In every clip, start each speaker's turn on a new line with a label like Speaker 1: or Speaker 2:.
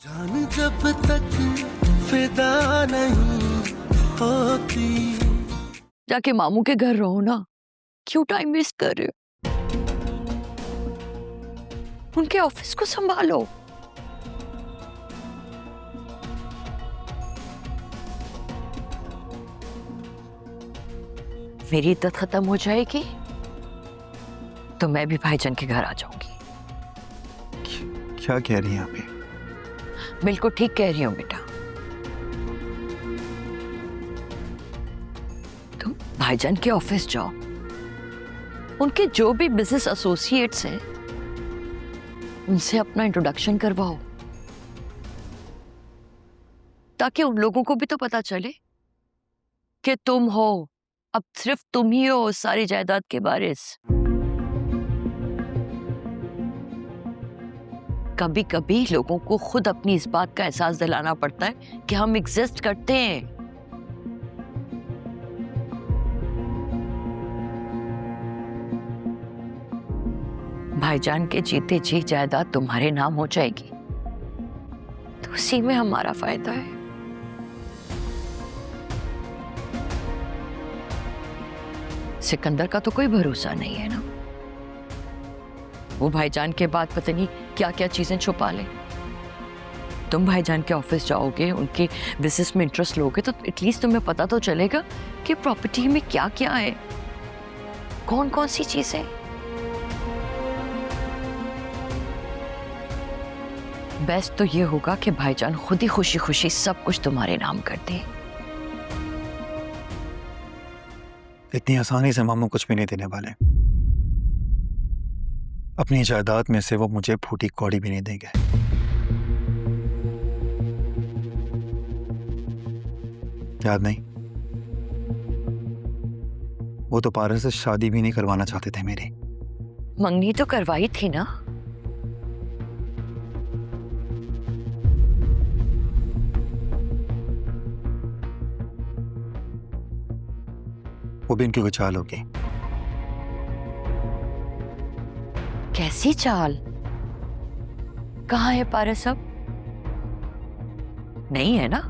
Speaker 1: जान जब तक फिदा नहीं होती।
Speaker 2: जाके मामू के घर रहो ना, क्यों टाइम वेस्ट कर रहे हो? उनके ऑफिस को संभालो। मेरी इद्दत खत्म हो जाएगी तो मैं भी भाईजान के घर आ जाऊंगी।
Speaker 3: क्या कह रही हैं आप?
Speaker 2: बिल्कुल ठीक कह रही हूँ बेटा। तुम भाईजान के ऑफिस जाओ, उनके जो भी बिजनेस एसोसिएट्स हैं उनसे अपना इंट्रोडक्शन करवाओ, ताकि उन लोगों को भी तो पता चले कि तुम हो, अब सिर्फ तुम ही हो उस सारी जायदाद के वारिस। कभी कभी लोगों को खुद अपनी इस बात का एहसास दिलाना पड़ता है कि हम एग्जिस्ट करते हैं। भाईजान के जीते जी जायदाद तुम्हारे नाम हो जाएगी तो उसी में हमारा फायदा है। सिकंदर का तो कोई भरोसा नहीं है ना, वो भाईजान के बाद पता नहीं क्या क्या चीजें छुपा ले। तुम भाईजान के ऑफिस जाओगे, उनके बिजनेस में इंटरेस्ट लोगे तो एटलीस्ट तुम्हें पता तो चलेगा कि प्रॉपर्टी में क्या क्या है, कौन कौन सी चीजें। बेस्ट तो ये होगा कि भाईजान खुद ही खुशी खुशी सब कुछ तुम्हारे नाम कर दे।
Speaker 3: इतनी आसानी से मामू कुछ भी नहीं देने वाले। अपनी जायदाद में से वो मुझे फूटी कौड़ी भी नहीं देंगे। याद नहीं? वो तो पारस से शादी भी नहीं करवाना चाहते थे मेरी।
Speaker 2: मंगनी तो करवाई थी ना।
Speaker 3: वो भी इनकी कोई चाल होगी।
Speaker 2: कैसी चाल? कहाँ है पारस अब? नहीं है ना,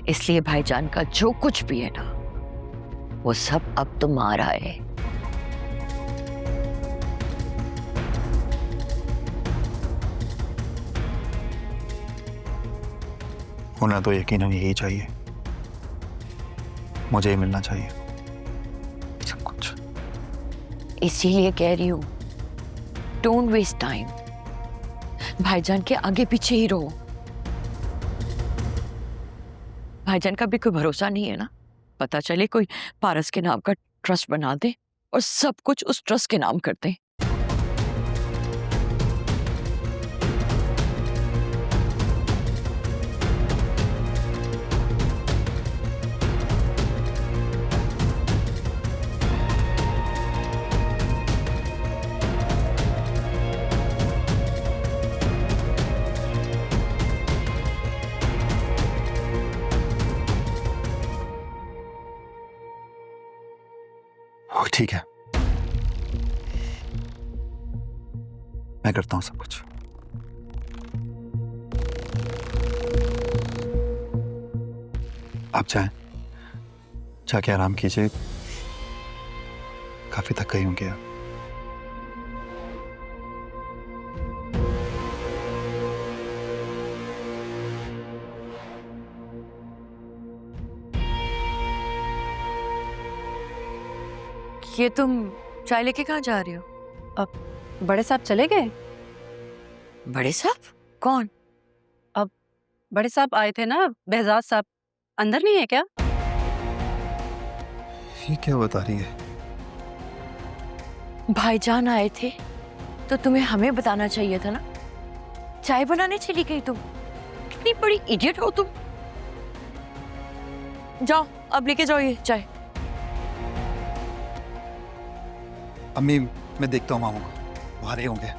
Speaker 2: इसलिए भाईजान का जो कुछ भी है ना वो सब अब तुम्हारा है।
Speaker 3: होना तो यकीनन यही चाहिए, मुझे ही मिलना चाहिए सब कुछ।
Speaker 2: इसीलिए कह रही हूं, डोंट वेस्ट टाइम, भाईजान के आगे पीछे ही रहो। भाईजान का भी कोई भरोसा नहीं है ना, पता चले कोई पारस के नाम का ट्रस्ट बना दे और सब कुछ उस ट्रस्ट के नाम कर दे।
Speaker 3: ठीक है, मैं करता हूं सब कुछ। आप चाहें जाके आराम कीजिए, काफी थक गई होंगी आप।
Speaker 2: ये तुम चाय लेके कहाँ जा रही हो?
Speaker 4: अब बड़े साहब चले गए?
Speaker 2: बड़े साहब? कौन?
Speaker 4: अब बड़े साहब आए थे ना, बहजाद साहब, अंदर नहीं है क्या?
Speaker 3: ये क्या बता रही है?
Speaker 2: भाईजान आए थे तो तुम्हें हमें बताना चाहिए था ना। चाय बनाने चली गई तुम, कितनी बड़ी इडियट हो तुम। जाओ अब लेके जाओ ये चाय।
Speaker 3: अम्मी, मैं देखता हूँ मामू को, वो आ रहे होंगे।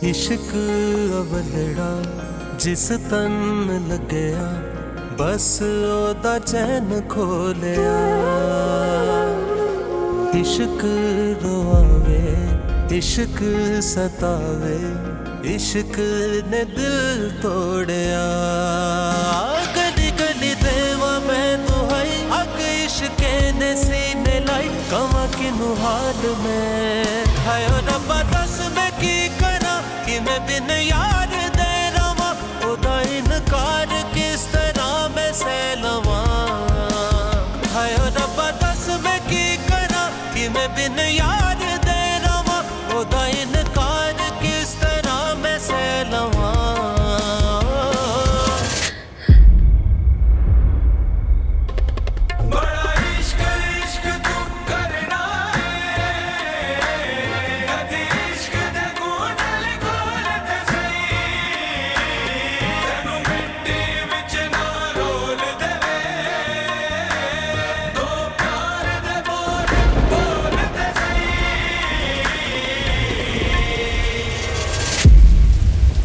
Speaker 1: इश्क अवलड़ा जिस तन लगया बस ओदा चैन खोलिया। इश्क रोआवे इश्क सतावे इश्क ने दिल तोड़या। गली गली देवा मैं दुहाई अग इश्क ने सीने लाई कवा किनू हाल में। हाय रब्बा दस मैं की करा कि मैं बिन यार दे रवा ओदा इनकार किस तरह मैं सह लवा। हाय रब्बा दस मैं की करा कि मैं बिन यार दे रवा ओदा इनकार किस तरह मैं सह लवा।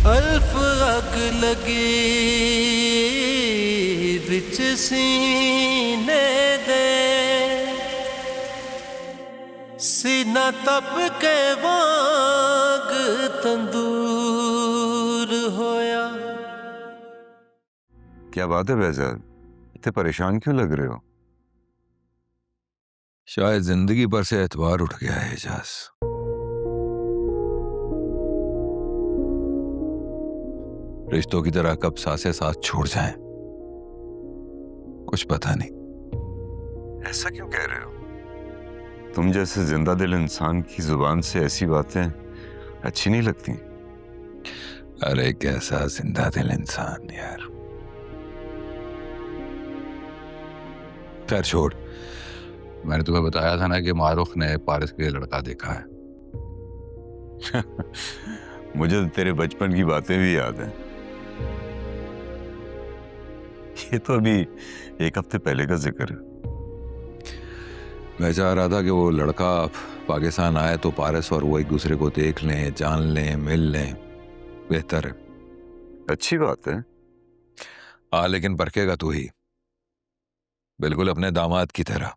Speaker 1: अल्फ अग लगी बिच सीने दे सीना तप के वाग तंदूर होया।
Speaker 5: क्या बात है बहजाद, इतने परेशान क्यों लग रहे हो?
Speaker 6: शायद जिंदगी पर से एतबार उठ गया है एजाज। रिश्तों की तरह कब सांसें साथ छोड़ जाएं, कुछ पता नहीं।
Speaker 5: ऐसा क्यों कह रहे हो? तुम जैसे जिंदा दिल इंसान की जुबान से ऐसी बातें अच्छी नहीं लगती।
Speaker 6: अरे कैसा जिंदा दिल इंसान यार। खैर छोड़, मैंने तुम्हें बताया था ना कि मारूख ने पारिस के लिए लड़का देखा है।
Speaker 5: मुझे तो तेरे बचपन की बातें भी याद हैं। ये तो अभी एक हफ्ते पहले का जिक्र है।
Speaker 6: मैं चाह रहा था कि वो लड़का पाकिस्तान आए तो पारिस और वो एक दूसरे को देख लें, जान लें, मिल लें, बेहतर है।
Speaker 5: अच्छी बात है।
Speaker 6: हाँ लेकिन परखेगा तू ही, बिल्कुल अपने दामाद की तरह,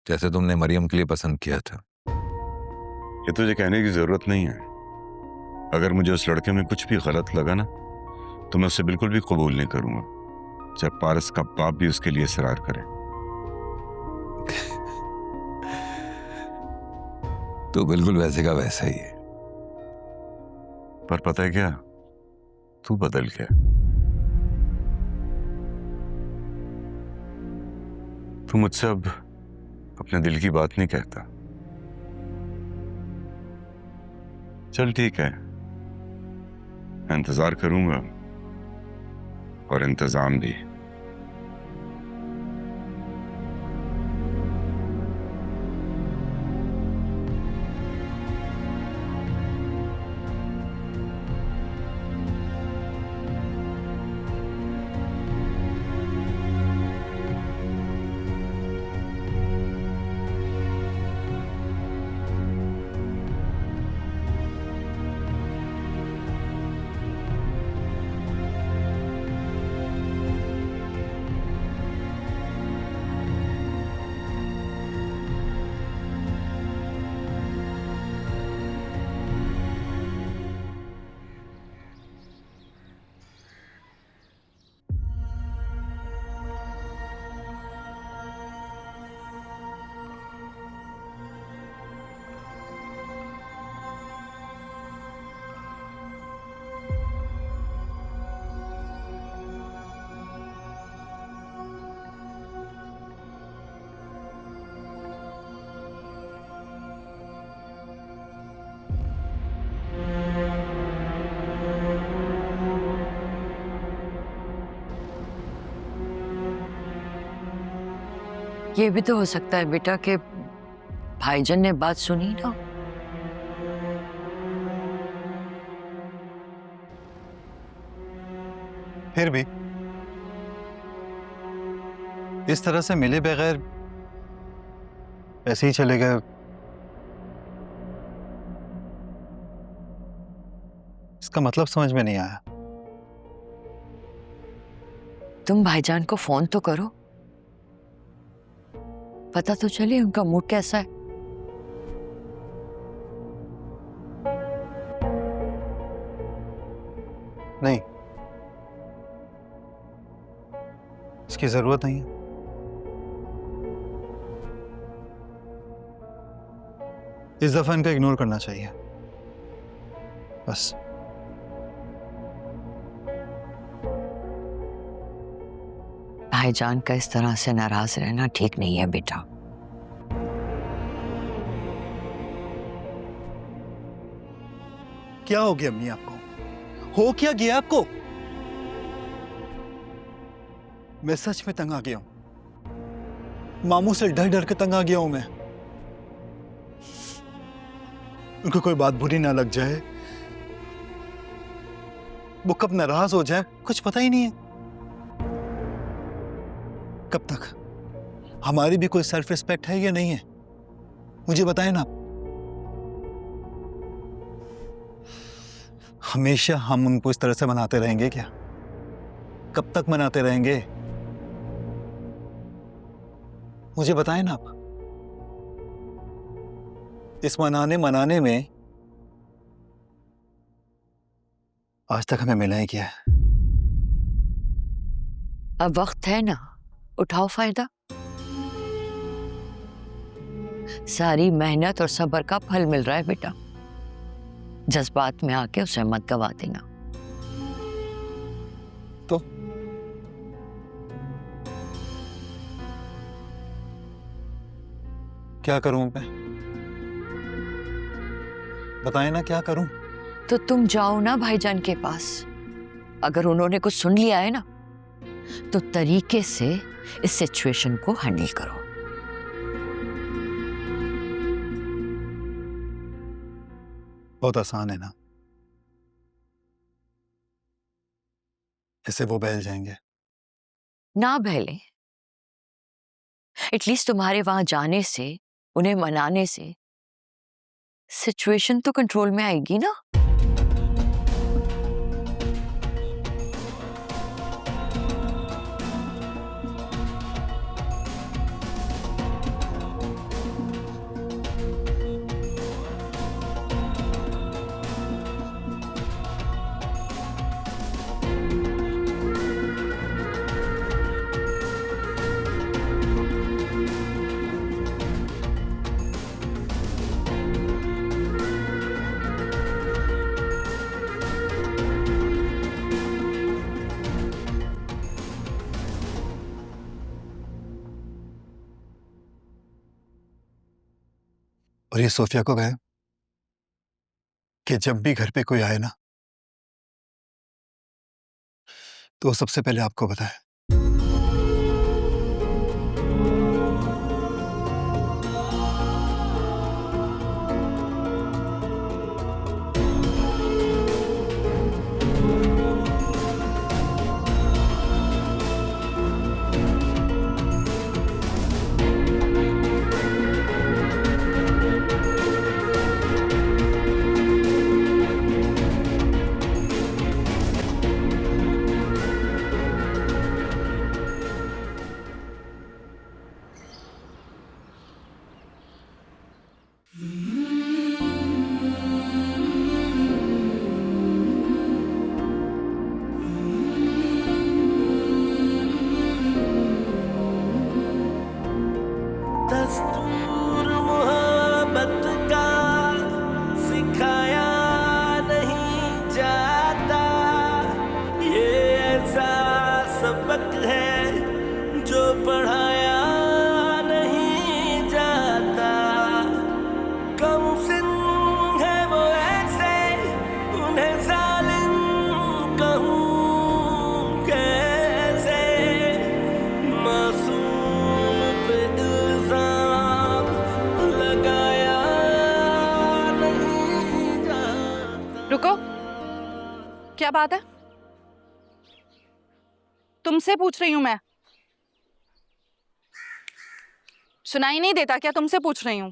Speaker 6: जैसे तुमने मरियम के लिए पसंद किया था।
Speaker 5: ये तुझे कहने की जरूरत नहीं है। अगर मुझे उस लड़के में कुछ भी गलत लगा ना तो मैं उसे बिल्कुल भी कबूल नहीं करूंगा, जब पारस का बाप भी उसके लिए इसरार करे।
Speaker 6: तो बिल्कुल वैसे का वैसा ही है।
Speaker 5: पर पता है क्या, तू बदल गया। तू मुझसे अब अपने दिल की बात नहीं कहता। चल ठीक है, मैं इंतजार करूंगा और इंतजाम भी।
Speaker 2: ये भी तो हो सकता है बेटा कि भाईजान ने बात सुनी ना।
Speaker 3: फिर भी इस तरह से मिले बगैर ऐसे ही चले गए, इसका मतलब समझ में नहीं आया।
Speaker 2: तुम भाईजान को फोन तो करो, पता तो चले उनका मूड कैसा है।
Speaker 3: नहीं, इसकी जरूरत नहीं है। इस दफा इनका इग्नोर करना चाहिए बस।
Speaker 2: भाईजान का इस तरह से नाराज रहना ठीक नहीं है बेटा।
Speaker 3: क्या हो गया अम्मी आपको? हो क्या गया आपको? मैं सच में तंग आ गया हूं। मामू से डर डर के तंग आ गया हूं मैं। उनको कोई बात बुरी ना लग जाए, वो कब नाराज हो जाए कुछ पता ही नहीं है। कब तक? हमारी भी कोई सेल्फ रिस्पेक्ट है या नहीं है? मुझे बताएं ना। हमेशा हम उनको इस तरह से मनाते रहेंगे क्या? कब तक मनाते रहेंगे? मुझे बताएं ना आप। इस मनाने में आज तक हमें मिला ही क्या है?
Speaker 2: अब वक्त है ना, उठाओ फायदा। सारी मेहनत और सब्र का फल मिल रहा है बेटा। जज्बात में आके उसे मत गवा देना।
Speaker 3: तो क्या करूं मैं? बताएं ना क्या करूं?
Speaker 2: तो तुम जाओ ना भाईजान के पास। अगर उन्होंने कुछ सुन लिया है ना, तो तरीके से इस सिचुएशन को हैंडल करो।
Speaker 3: बहुत आसान है ना, इससे वो बहल जाएंगे।
Speaker 2: ना बहले, एटलीस्ट तुम्हारे वहां जाने से, उन्हें मनाने से सिचुएशन तो कंट्रोल में आएगी ना।
Speaker 3: और ये सोफिया को कहे कि जब भी घर पे कोई आए ना, तो वो सबसे पहले आपको बताए।
Speaker 1: दस्तूर मोहब्बत का सिखाया नहीं जाता, ये ऐसा सबक है जो पढ़ाया नहीं जाता। कम सिन है वो ऐसे, उन्हें जालिम कहूँ कैसे, मासूम पे इल्जाम लगाया नहीं जाता।
Speaker 4: रुको, क्या बात है? तुमसे पूछ रही हूं मैं। सुनाई नहीं देता क्या? तुमसे पूछ रही हूं।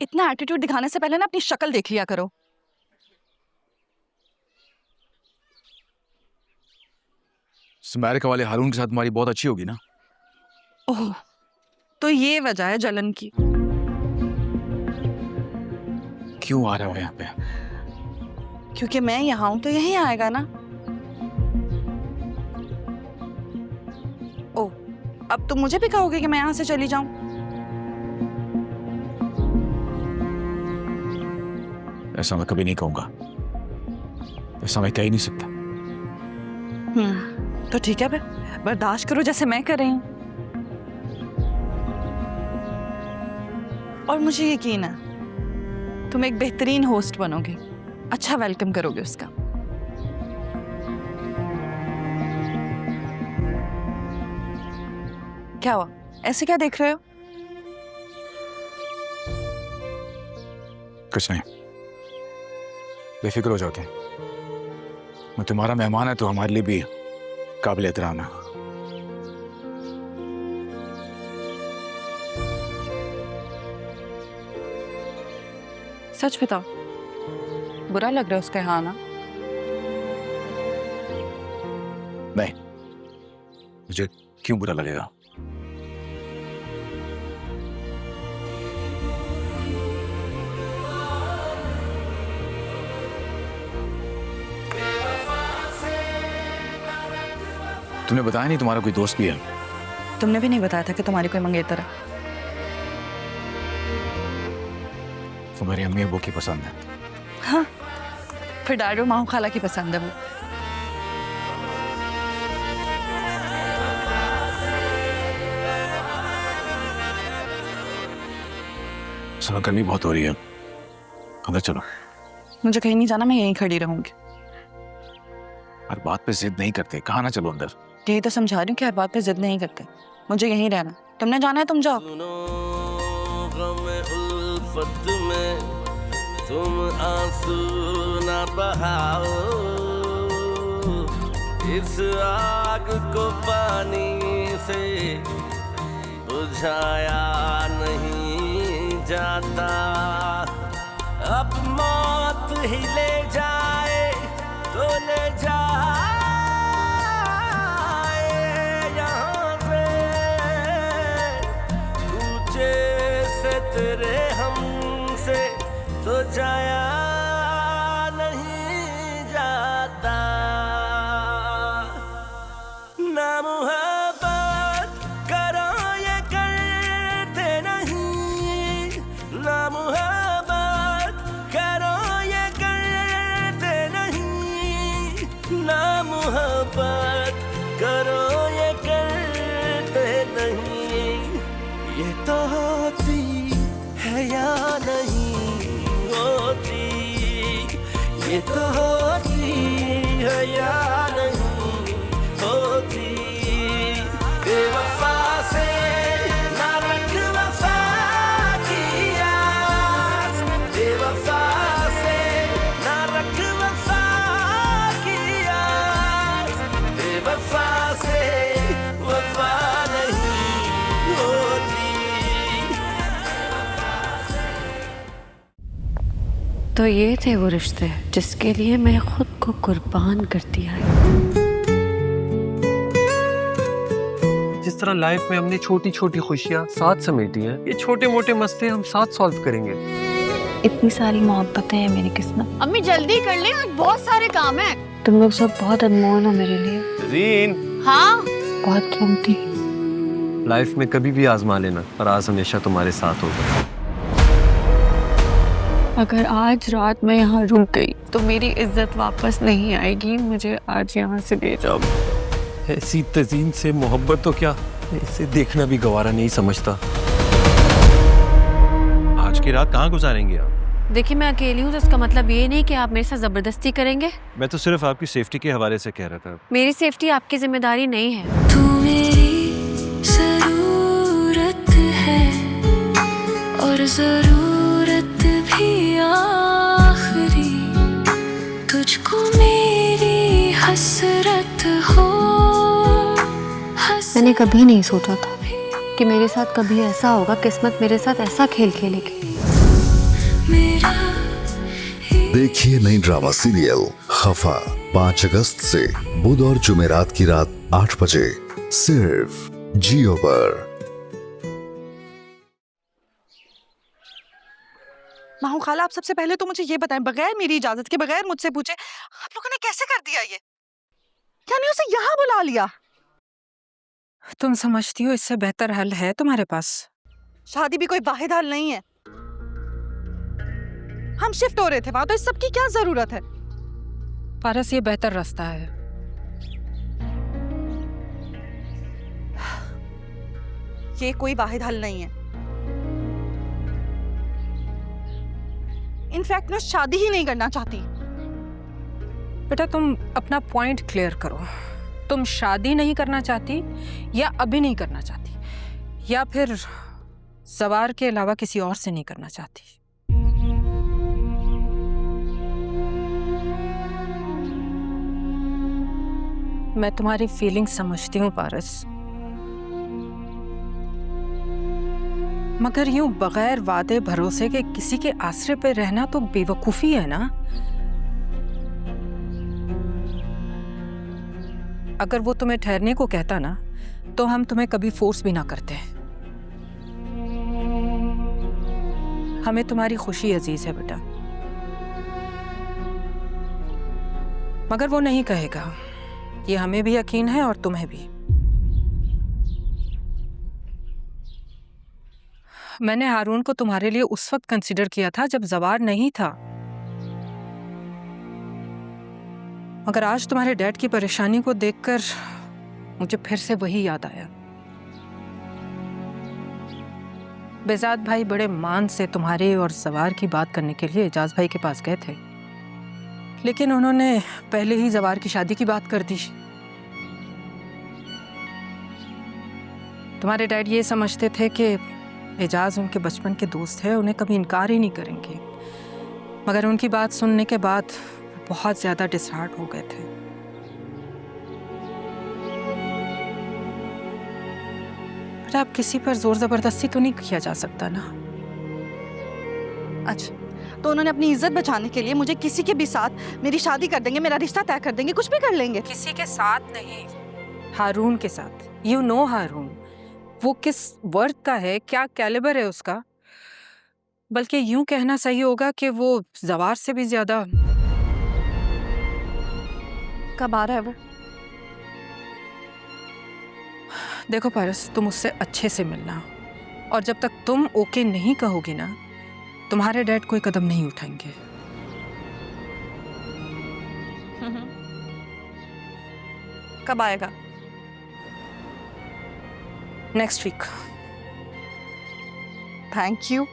Speaker 7: इतना एटीट्यूड दिखाने से पहले ना अपनी शक्ल देख लिया करो।
Speaker 6: अमेरिका वाले हारून के साथ तुम्हारी बहुत अच्छी होगी ना?
Speaker 7: ओह, तो ये वजह है जलन की।
Speaker 6: क्यों आ रहे हो यहाँ पे?
Speaker 7: क्योंकि मैं यहाँ हूं तो यहीं आएगा ना। ओह, अब तुम मुझे भी कहोगे कि मैं यहाँ से चली जाऊं?
Speaker 6: ऐसा मैं कभी नहीं कहूंगा, ऐसा मैं कह ही नहीं सकता।
Speaker 7: तो ठीक है, फिर बर्दाश्त करो जैसे मैं कर रही हूँ। और मुझे यकीन है तुम एक बेहतरीन होस्ट बनोगे, अच्छा वेलकम करोगे उसका। क्या हुआ, ऐसे क्या देख रहे हो?
Speaker 6: कुछ नहीं, बेफिक्र हो जाओ तुम। मैं तुम्हारा मेहमान है तो हमारे लिए भी काबिल एहतराम है।
Speaker 7: सच बताओ, बुरा लग रहा है उसका यहाँ आना?
Speaker 6: नहीं, मुझे क्यों बुरा लगेगा? तुमने बताया नहीं तुम्हारा कोई दोस्त भी है?
Speaker 7: तुमने भी नहीं बताया था कि तुम्हारी कोई मंगेतर है।
Speaker 6: तो मेरी अम्मी अब्बू की पसंद है।
Speaker 7: हाँ, फिर डैडी और माँ खाला की पसंद है वो।
Speaker 6: सुनो, गर्मी बहुत हो रही है, अंदर चलो।
Speaker 7: मुझे कहीं नहीं जाना, मैं यहीं खड़ी रहूंगी।
Speaker 6: हर बात पे जिद नहीं करते, कहाँ ना चलो अंदर।
Speaker 7: यही तो समझा रही हूँ कि हर बात पे जिद नहीं करते, मुझे यहीं रहना। तुमने जाना है, तुम जाओ।
Speaker 1: उल्फत में तुम आंसू ना बहाओ, इस आग को पानी से बुझाया नहीं जाता। अब मौत ही ले जाए तो ले जाए यहाँ से, ऊंचे से तेरे हमसे तो जाया नहीं जाता। ना मुहब्बत करो ये करते नहीं, ना मुहब्बत करो ये करते नहीं, ना मुहब्बत करो ये करते नहीं। ये तो होती है या नहीं होती, ये तो होती है या नहीं होती। बेवफा से ना रख वफा की आस, बेवफा से ना रख वफा की आस, बेवफा से वफा नहीं होती।
Speaker 2: तो ये थे वो रिश्ते जिसके लिए मैं खुद को कुर्बान कर दिया है।
Speaker 8: जिस तरह लाइफ में हमने छोटी छोटी खुशियाँ साथ समेटी हैं, ये छोटे मोटे मसले हम साथ सॉल्व करेंगे।
Speaker 9: इतनी सारी मोहब्बतें हैं मेरी किस्मत।
Speaker 2: अम्मी जल्दी कर ले, आज बहुत सारे काम हैं।
Speaker 9: तुम लोग सब बहुत अनमोल हो मेरे लिए।
Speaker 8: रीन,
Speaker 2: हाँ,
Speaker 9: बहुत कीमती।
Speaker 8: लाइफ में कभी भी आजमा लेना, पर आज हमेशा तुम्हारे साथ होगा।
Speaker 9: अगर आज रात मैं यहाँ रुक गई तो मेरी इज्जत वापस नहीं आएगी। मुझे आज यहाँ से ले जाओ।
Speaker 8: ऐसी तज़ीन से मोहब्बत तो क्या, इसे देखना भी गवारा नहीं समझता। आज की रात कहाँ गुजारेंगे आप?
Speaker 9: देखिए, मैं अकेली हूँ तो इसका मतलब ये नहीं कि आप मेरे साथ जबरदस्ती करेंगे।
Speaker 8: मैं तो सिर्फ आपकी सेफ्टी के हवाले से कह रहा था।
Speaker 9: मेरी सेफ्टी आपकी जिम्मेदारी नहीं है।
Speaker 10: तू मेरी ज़रूरत है और ज़रूरत भी आखिरी, तुझको मेरी हसरत हो।
Speaker 9: मैंने कभी नहीं सोचा था कि मेरे साथ कभी ऐसा होगा, किस्मत मेरे साथ ऐसा खेल खेलेगी।
Speaker 10: मेरा ही
Speaker 11: देखिए नई ड्रामा सीरियल खफा 5 अगस्त से बुध और जुमेरात की रात 8 बजे सिर्फ जियो पर।
Speaker 7: माहू खाला, आप सबसे पहले तो मुझे ये बताएं, बगैर मेरी इजाजत के, बगैर मुझसे पूछे आप लोगों ने कैसे कर दिया ये? यानी उसे यहाँ बुला लिया?
Speaker 4: तुम समझती हो इससे बेहतर हल है तुम्हारे पास?
Speaker 7: शादी भी कोई वाहिद हल नहीं है। हम शिफ्ट हो रहे थे वहां, तो इस सब की क्या जरूरत है?
Speaker 4: पारस, ये बेहतर रास्ता है।
Speaker 7: ये कोई वाहिद हल नहीं है। इनफैक्ट मैं शादी ही नहीं करना चाहती।
Speaker 4: बेटा, तुम अपना पॉइंट क्लियर करो। तुम शादी नहीं करना चाहती, या अभी नहीं करना चाहती, या फिर सवार के अलावा किसी और से नहीं करना चाहती? मैं तुम्हारी फीलिंग समझती हूँ पारस, मगर यूं बगैर वादे भरोसे के किसी के आश्रय पे रहना तो बेवकूफी है ना। अगर वो तुम्हें ठहरने को कहता ना, तो हम तुम्हें कभी फोर्स भी ना करते। हमें तुम्हारी खुशी अजीज है बेटा, मगर वो नहीं कहेगा, ये हमें भी यकीन है और तुम्हें भी। मैंने हारून को तुम्हारे लिए उस वक्त कंसिडर किया था जब जवार नहीं था, मगर आज तुम्हारे डैड की परेशानी को देखकर मुझे फिर से वही याद आया। बेजाद भाई बड़े मान से तुम्हारे और जवार की बात करने के लिए एजाज भाई के पास गए थे, लेकिन उन्होंने पहले ही जवार की शादी की बात कर दी। तुम्हारे डैड ये समझते थे कि एजाज उनके बचपन के दोस्त है, उन्हें कभी इनकार ही नहीं करेंगे, मगर उनकी बात सुनने के बाद बहुत ज्यादा डिसहार्ट हो गए थे। पर अब किसी पर जोर जबरदस्ती तो नहीं किया जा सकता ना।
Speaker 7: अच्छा, तो उन्होंने अपनी इज्जत बचाने के लिए मुझे किसी के भी साथ मेरी शादी कर देंगे, मेरा रिश्ता तय कर देंगे, कुछ भी कर लेंगे।
Speaker 4: किसी के साथ नहीं, हारून के साथ। यू नो हारून, वो किस वर्थ का है, क्या कैलिबर है उसका। बल्कि यूं कहना सही होगा कि वो जवार से भी ज्यादा।
Speaker 7: कब आ रहा है वो?
Speaker 4: देखो पारस, तुम उससे अच्छे से मिलना, और जब तक तुम ओके नहीं कहोगी ना, तुम्हारे डैड कोई कदम नहीं उठाएंगे।
Speaker 7: कब आएगा?
Speaker 4: Next week.
Speaker 7: Thank you.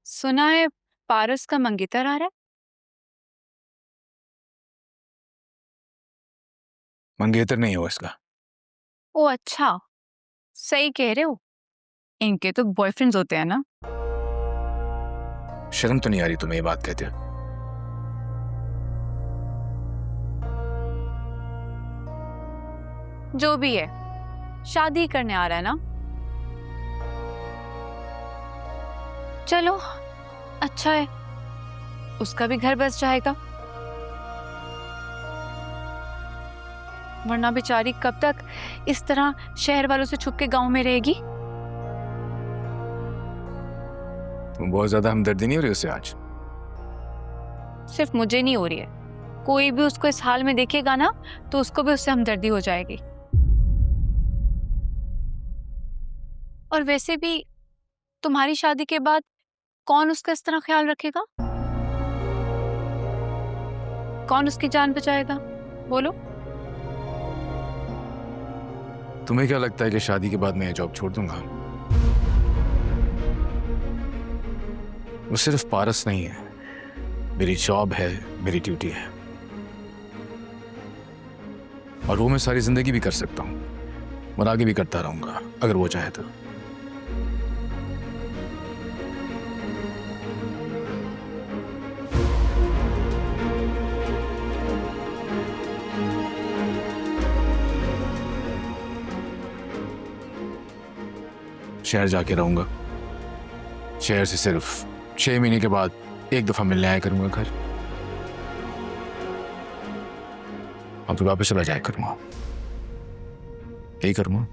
Speaker 9: सुना है पारस का मंगेतर आ रहा है।
Speaker 6: मंगेतर नहीं हो इसका।
Speaker 9: ओ अच्छा, सही कह रहे हो, इनके तो बॉयफ्रेंड्स होते हैं ना।
Speaker 6: शर्म तो नहीं आ रही तुम्हें ये बात कहते हो?
Speaker 9: जो भी है, शादी करने आ रहा है ना। चलो अच्छा है, उसका भी घर बस जाएगा, वरना बेचारी कब तक इस तरह शहर वालों से छुप के गांव में रहेगी।
Speaker 6: तुम बहुत ज्यादा हमदर्दी नहीं हो रही उससे आज?
Speaker 9: सिर्फ मुझे नहीं हो रही है, कोई भी उसको इस हाल में देखेगा ना तो उसको भी उससे हमदर्दी हो जाएगी। और वैसे भी तुम्हारी शादी के बाद कौन उसका इस तरह ख्याल रखेगा? कौन उसकी जान बचाएगा? बोलो।
Speaker 12: तुम्हें क्या लगता है कि शादी के बाद मैं ये जॉब छोड़ दूंगा? वो सिर्फ पारस नहीं है, मेरी जॉब है, मेरी ड्यूटी है, और वो मैं सारी जिंदगी भी कर सकता हूं और आगे भी करता रहूंगा अगर वो चाहे तो। शहर जाके रहूंगा, शहर से सिर्फ 6 महीने के बाद एक दफा मिलने आया करूंगा घर, और फिर वापस चला जाया करूंगा। यही करूंगा।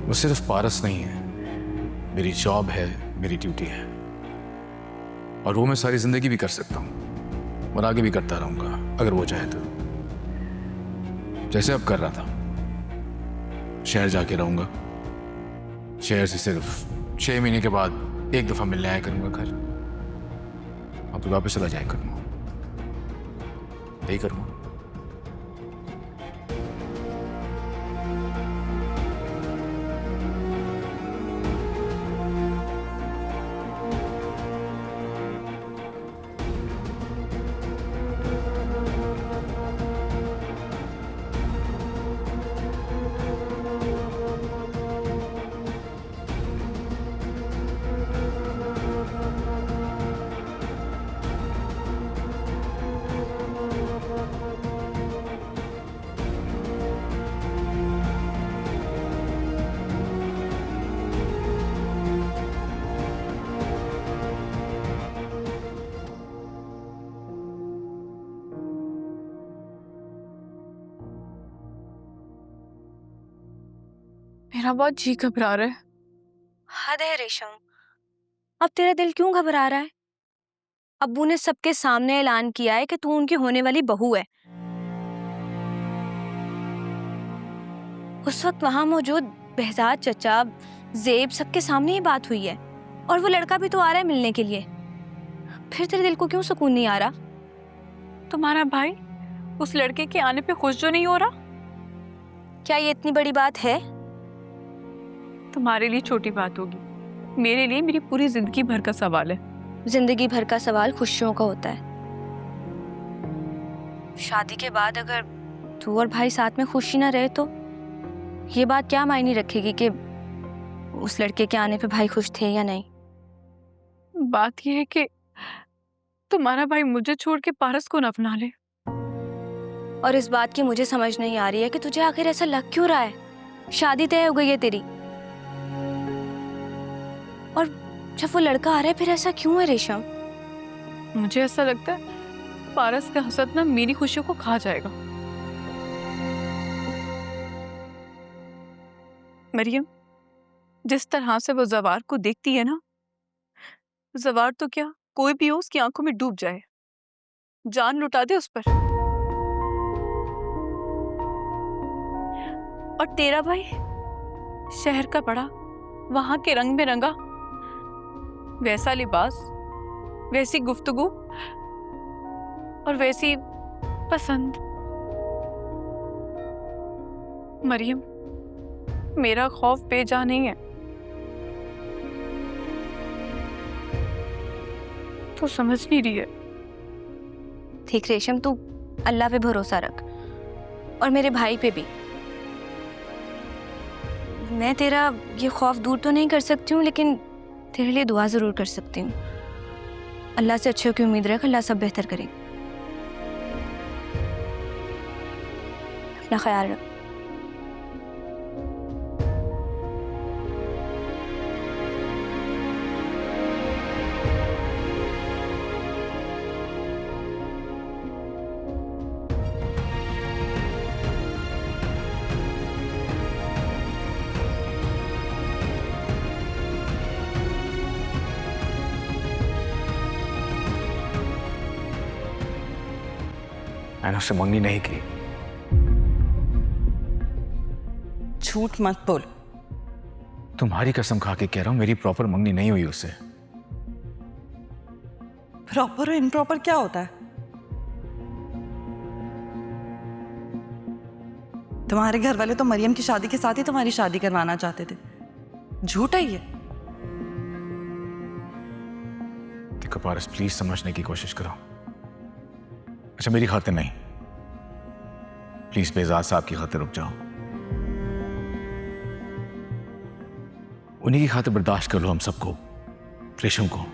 Speaker 12: वो सिर्फ पारस नहीं है, मेरी जॉब है, मेरी ड्यूटी है, और वो मैं सारी जिंदगी भी कर सकता हूं और आगे भी करता रहूंगा अगर वो चाहे तो। जैसे अब कर रहा था, शहर जाके रहूंगा, शहर से सिर्फ 6 महीने के बाद एक दफा मिलने आया करूंगा घर, और फिर वापस चला जाया करूंगा। यही करूंगा।
Speaker 9: मेरा बहुत जी घबरा रहा है।
Speaker 13: हद है रेशम, अब तेरा दिल क्यों घबरा रहा है? अब्बू ने सबके सामने ऐलान किया है कि तू उनकी होने वाली बहू है। उस वक्त वहां मौजूद behzad चचा, जेब, सबके सामने ही बात हुई है, और वो लड़का भी तो आ रहा है मिलने के लिए। फिर तेरे दिल को क्यों सुकून नहीं आ रहा?
Speaker 9: तुम्हारा भाई उस लड़के के आने पे खुश जो नहीं हो रहा?
Speaker 13: क्या ये इतनी बड़ी बात है?
Speaker 9: तुम्हारे लिए छोटी बात होगी, मेरे लिए मेरी पूरी जिंदगी भर का सवाल है।
Speaker 13: जिंदगी भर का सवाल खुशियों का होता है। शादी के बाद अगर तू और भाई साथ में खुशी ना रहे तो ये बात क्या मायने रखेगी कि उस लड़के के आने पे भाई खुश थे या नहीं?
Speaker 9: बात यह है कि तुम्हारा भाई मुझे छोड़ के पारस को न अपना ले।
Speaker 13: और इस बात की मुझे समझ नहीं आ रही है कि तुझे आखिर ऐसा लग क्यों रहा है। शादी तय हो गई है तेरी, और जब वो लड़का आ रहा है फिर ऐसा क्यों है रेशम?
Speaker 9: मुझे ऐसा लगता है पारस का हसद ना मेरी खुशियों को खा जाएगा। मरियम, जिस तरह से वो जवार को देखती है ना, जवार तो क्या कोई भी हो उसकी आंखों में डूब जाए, जान लुटा दे उस पर। और तेरा भाई शहर का बड़ा, वहां के रंग में रंगा, वैसा लिबास, वैसी गुफ्तगू और वैसी पसंद। मरियम, मेरा खौफ बेजा नहीं है। तो समझ नहीं रही है।
Speaker 13: ठीक रेशम, तू अल्लाह पे भरोसा रख और मेरे भाई पे भी। मैं तेरा ये खौफ दूर तो नहीं कर सकती हूँ, लेकिन तेरे लिए दुआ ज़रूर कर सकती हूँ। अल्लाह से अच्छे की उम्मीद रख, अल्लाह सब बेहतर करे। अपना ख्याल रख।
Speaker 12: मैंने उससे मंगनी नहीं की।
Speaker 7: झूठ मत बोल।
Speaker 12: तुम्हारी कसम खा के कह रहा हूं, मेरी प्रॉपर मंगनी नहीं हुई उससे।
Speaker 7: प्रॉपर और इम्प्रॉपर क्या होता है? तुम्हारे घर वाले तो मरियम की शादी के साथ ही तुम्हारी शादी करवाना चाहते थे। झूठ है ये।
Speaker 12: देखो पारस, प्लीज समझने की कोशिश करो। अच्छा, मेरी खातिर नहीं, प्लीज बेजाद साहब की खातिर रुक जाओ। उन्हीं की खातिर बर्दाश्त कर लो हम सबको, रेशम को।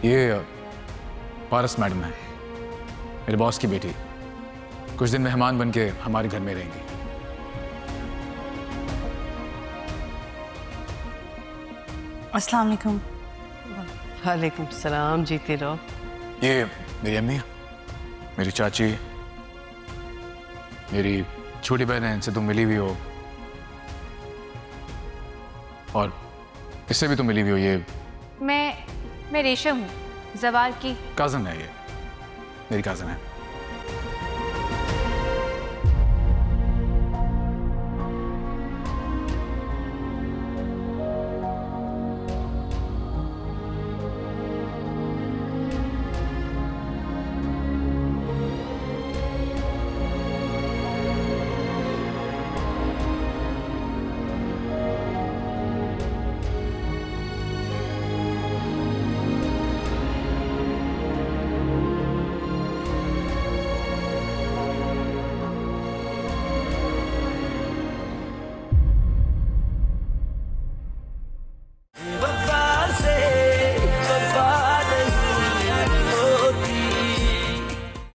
Speaker 12: ये पारस मैडम है, मेरे बॉस की बेटी। कुछ दिन मेहमान बन के हमारे घर में रहेंगी।
Speaker 7: अस्सलाम वालेकुम।
Speaker 14: वालेकुम सलाम, जीते रहो।
Speaker 12: ये मेरी अम्मी, मेरी चाची, मेरी छोटी बहन है, इनसे तुम मिली हुई हो और इससे भी तुम मिली हुई हो। ये
Speaker 9: मैं रेशम हूँ, जवाल की
Speaker 12: कज़न है, ये मेरी कज़न है।